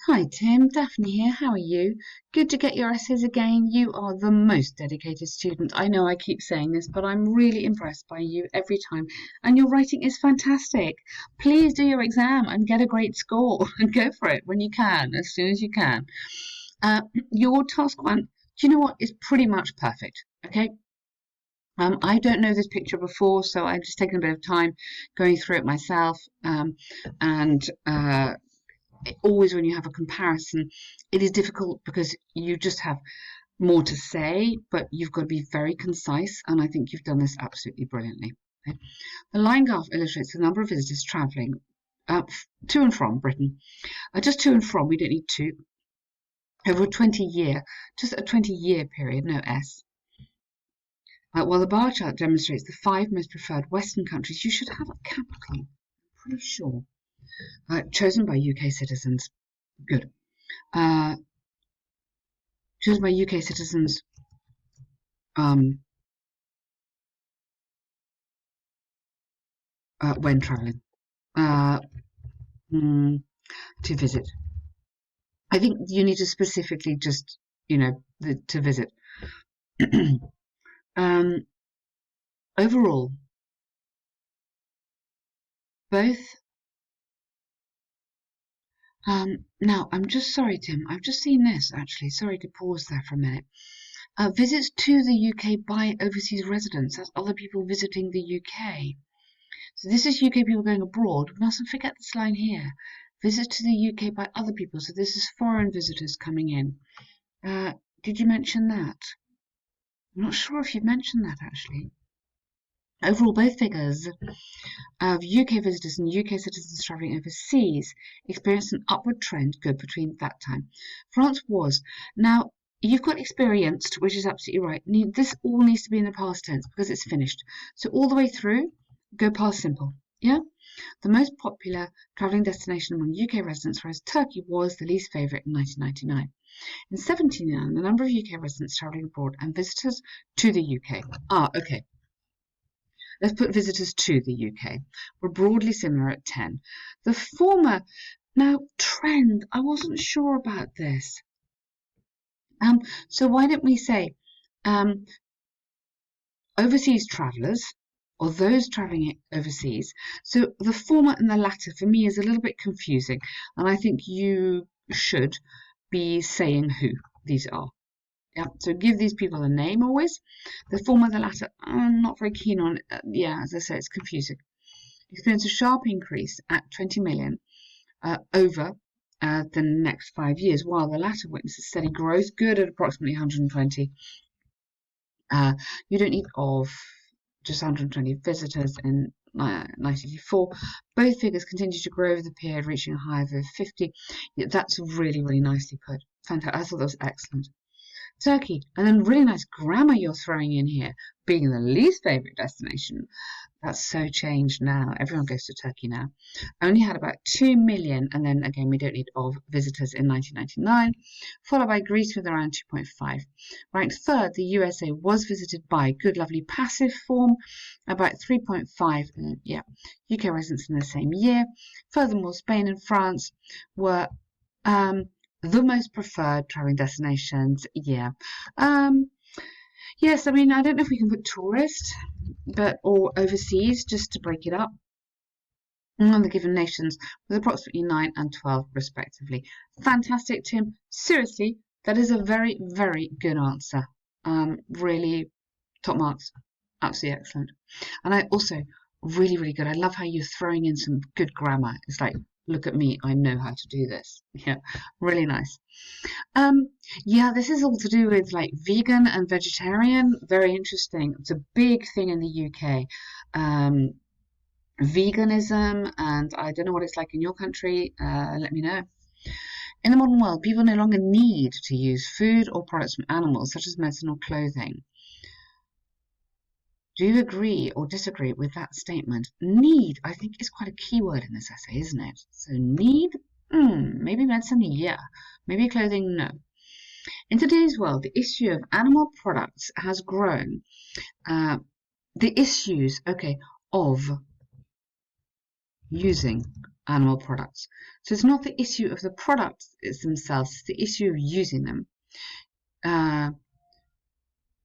Hi Tim, Daphne here. How are you? Good to get your essays again. You are the most dedicated student. I know I keep saying this, but I'm really impressed by you every time. And your writing is fantastic. Please do your exam and get a great score and go for it when you can, as soon as you can. Uh, your task one, do you know what? Is pretty much perfect. Okay. I don't know this picture before, so I've just taken a bit of time going through it myself. And always when you have a comparison, it is difficult because you just have more to say, but you've got to be very concise, and I think you've done this absolutely brilliantly. Okay. The line graph illustrates the number of visitors travelling to and from Britain. Just to and from, we don't need to. Over a 20-year, just a 20-year period, no S. While the bar chart demonstrates the 5 most preferred Western countries, you should have a capital, I'm pretty sure, chosen by UK citizens. Good. Uh, chosen by UK citizens um, when travelling uh, mm, to visit. I think you need to specifically just, to visit. um, Overall, both. Now, I'm just sorry, Tim. I've just seen this actually. Sorry to pause there for a minute. Visits to the UK by overseas residents. That's other people visiting the UK. So this is UK people going abroad. We mustn't forget this line here. Visits to the UK by other people. So this is foreign visitors coming in. Did you mention that? I'm not sure if you mentioned that actually. Overall, both figures of UK visitors and UK citizens travelling overseas experienced an upward trend good between that time. France was. Now, you've got experienced, which is absolutely right. This all needs to be in the past tense because it's finished. So all the way through, go past simple. Yeah? The most popular travelling destination among UK residents, whereas Turkey was the least favourite in 1999. In 1979, the number of UK residents travelling abroad and visitors to the UK. Okay. Let's put visitors to the UK. Were broadly similar at 10. The former, now trend, I wasn't sure about this. So why don't we say overseas travellers or those travelling overseas. So the former and the latter for me is a little bit confusing, and I think you should be saying who these are. Yeah, so give these people a name always. The former, the latter, I'm not very keen on. Yeah, as I say, it's confusing. Experienced a sharp increase at 20 million over the next 5 years, while the latter witnesses steady growth, good at approximately 120. You don't need of just 120 visitors in 1984. Both figures continue to grow over the period, reaching a high of over 50. Yeah, that's really, really nicely put. Fantastic. I thought that was excellent. Turkey, and then really nice grammar you're throwing in here, being the least favourite destination. That's so changed now. Everyone goes to Turkey now. Only had about 2 million, and then again, we don't need of visitors in 1999, followed by Greece with around 2.5. Ranked third, the USA was visited by good, lovely passive form, about 3.5, yeah, UK residents in the same year. Furthermore, Spain and France were the most preferred traveling destinations. Yeah. Yes, I mean, I don't know if we can put tourist, or overseas, just to break it up on the given nations with approximately 9 and 12 respectively. Fantastic, Tim. Seriously, that is a very, very good answer. Really top marks. Absolutely excellent. And I also really, really good. I love how you're throwing in some good grammar. It's like, look at me, I know how to do this. Yeah, really nice. Yeah, this is all to do with like vegan and vegetarian. Very interesting. It's a big thing in the UK. Veganism, and I don't know what it's like in your country. Let me know. In the modern world, people no longer need to use food or products from animals, such as medicine or clothing. Do you agree or disagree with that statement? Need, I think, is quite a key word in this essay, isn't it? So need, maybe medicine, yeah. Maybe clothing, no. In today's world, the issue of animal products has grown. The issues, okay, of using animal products. So it's not the issue of the products themselves, it's the issue of using them.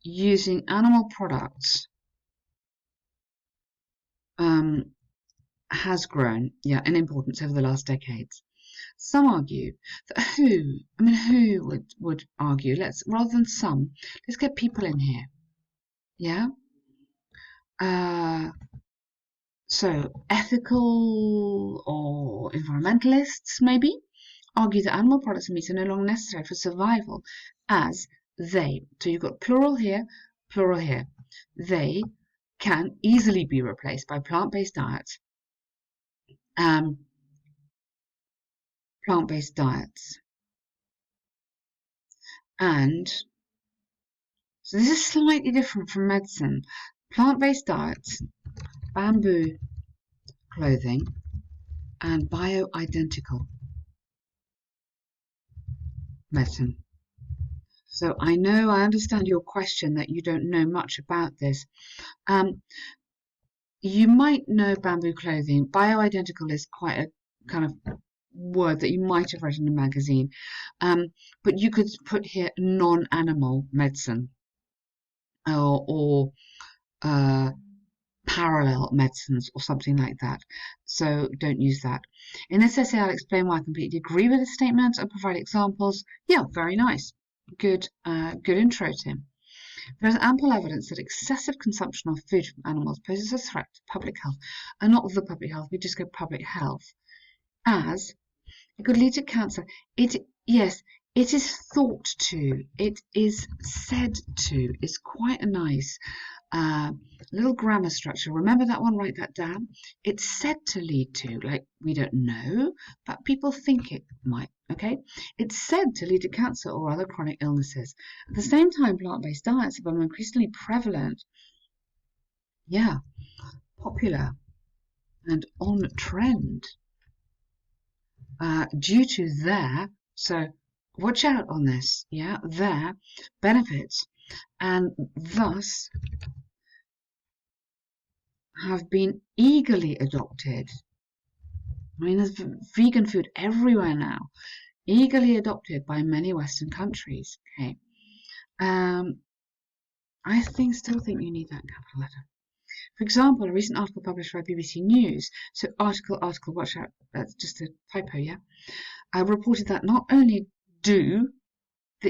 Using animal products has grown, in importance over the last decades. Some argue that who would argue, rather than some, let's get people in here. Yeah? So ethical or environmentalists, maybe, argue that animal products and meat are no longer necessary for survival as they, so you've got plural here, they can easily be replaced by plant-based diets. Plant-based diets. And so this is slightly different from medicine. Plant-based diets, bamboo clothing, and bioidentical medicine. So I understand your question that you don't know much about this. You might know bamboo clothing. Bioidentical is quite a kind of word that you might have read in a magazine. But you could put here non-animal medicine or parallel medicines or something like that. So don't use that. In this essay, I'll explain why I completely agree with this statement and provide examples. Yeah, very nice. Good intro, Tim. There is ample evidence that excessive consumption of food from animals poses a threat to public health, and not the public health, we just go public health, as it could lead to cancer. Yes, it is thought to, it is said to. It's quite a nice little grammar structure. Remember that one, write that down. It's said to lead to, like we don't know, but people think it might, okay? It's said to lead to cancer or other chronic illnesses. At the same time, plant-based diets have become increasingly prevalent, popular and on trend due to so watch out on this, their benefits, and thus have been eagerly adopted. I mean, there's vegan food everywhere now, eagerly adopted by many Western countries. Okay, I still think you need that capital letter. For example, a recent article published by BBC News. So article, watch out, that's just a typo, reported that not only do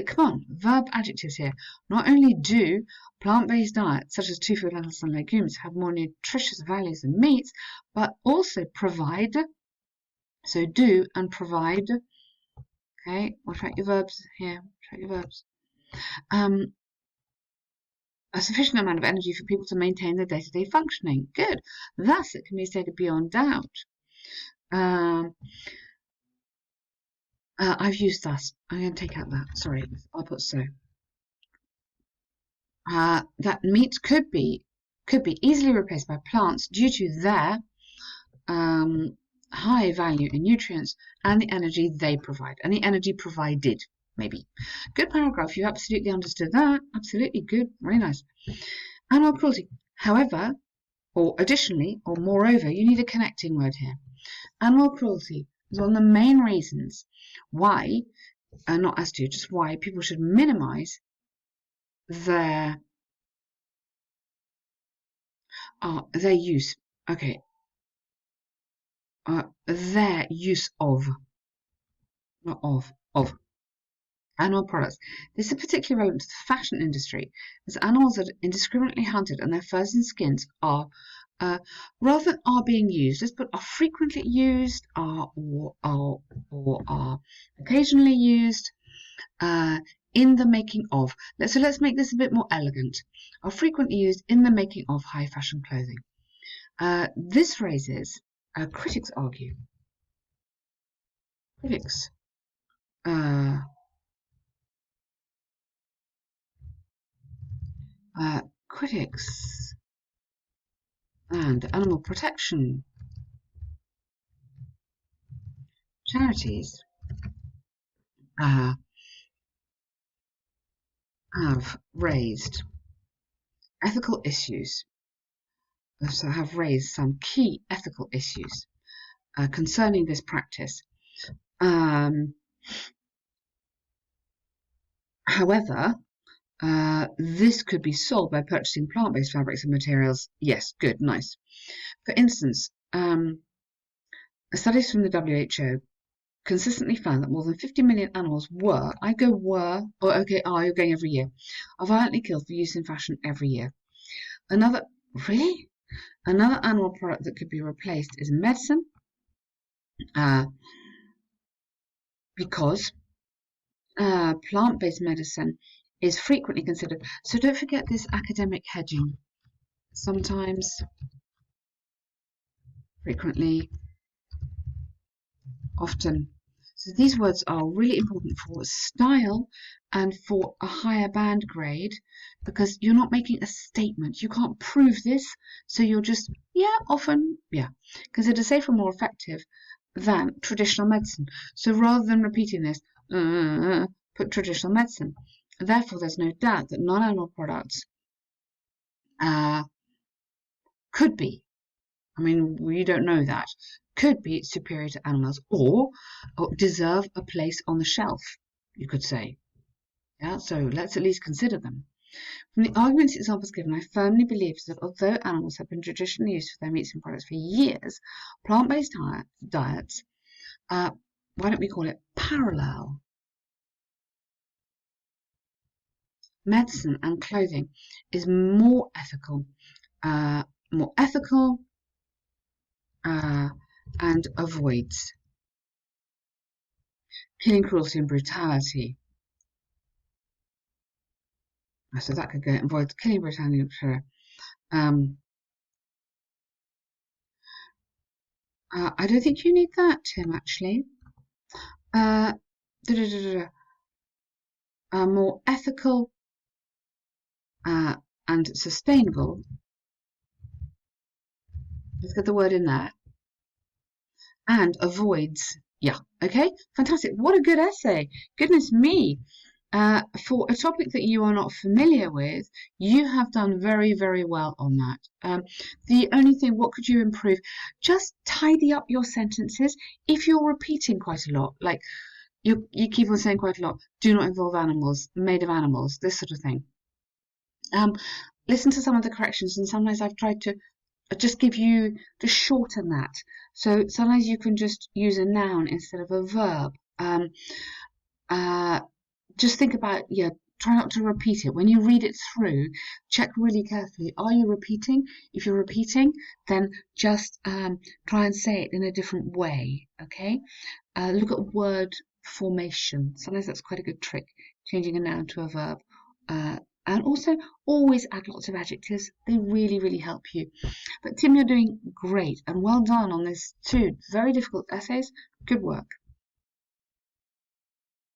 come on, verb adjectives here. Not only do plant-based diets, such as tofu, lentils, and legumes, have more nutritious values than meats, but also provide, so do and provide, okay, watch out your verbs here, a sufficient amount of energy for people to maintain their day-to-day functioning. Good. Thus, it can be stated beyond doubt. I've used thus. I'm going to take out that. Sorry, I'll put so. That meat could be easily replaced by plants due to their high value in nutrients and the energy they provide, and the energy provided, maybe. Good paragraph. You absolutely understood that. Absolutely good. Very nice. Animal cruelty. However, or additionally, or moreover, you need a connecting word here. Animal cruelty is one of the main reasons why, not as to, just why people should minimize their use. Okay. Their use of, not of animal products. This is particularly relevant to the fashion industry, as animals are indiscriminately hunted and their furs and skins are, rather than are being used, let's put are frequently used, or are occasionally used, in the making of. So let's make this a bit more elegant. Are frequently used in the making of high fashion clothing. This raises, critics argue. Critics and animal protection charities have raised ethical issues, so have raised some key ethical issues concerning this practice. However, this could be solved by purchasing plant-based fabrics and materials. Yes, good, nice. For instance, studies from the WHO consistently found that more than 50 million animals are you're going every year, are violently killed for use in fashion every year. Another animal product that could be replaced is medicine, because plant-based medicine is frequently considered. So don't forget this academic hedging. Sometimes, frequently, often. So these words are really important for style and for a higher band grade, because you're not making a statement. You can't prove this, so you're just, yeah, often, yeah. Consider safer, more effective than traditional medicine. So rather than repeating this, put traditional medicine. Therefore, there's no doubt that non-animal products could be, I mean, we don't know that, could be superior to animals, or deserve a place on the shelf, you could say. Yeah, so let's at least consider them. From the arguments and examples given, I firmly believe that although animals have been traditionally used for their meats and products for years, plant-based diets, why don't we call it parallel medicine and clothing, is more ethical, uh, and avoids killing, cruelty, and brutality. So that could go avoid killing, brutality, um, I don't think you need that, Tim, actually. Uh, more ethical and sustainable. Let's get the word in there. And avoids. Yeah, okay, fantastic. What a good essay. Goodness me. For a topic that you are not familiar with, you have done very, very well on that. The only thing, what could you improve? Just tidy up your sentences. If you're repeating quite a lot, like you keep on saying quite a lot, do not involve animals, made of animals, this sort of thing. Listen to some of the corrections, and sometimes I've tried to just shorten that. So sometimes you can just use a noun instead of a verb. Just think about, yeah, try not to repeat it. When you read it through, check really carefully. Are you repeating? If you're repeating, then just try and say it in a different way, okay? Look at word formation. Sometimes that's quite a good trick, changing a noun to a verb. And also always add lots of adjectives. They really, really help you. But Tim, you're doing great, and well done on this two very difficult essays. Good work.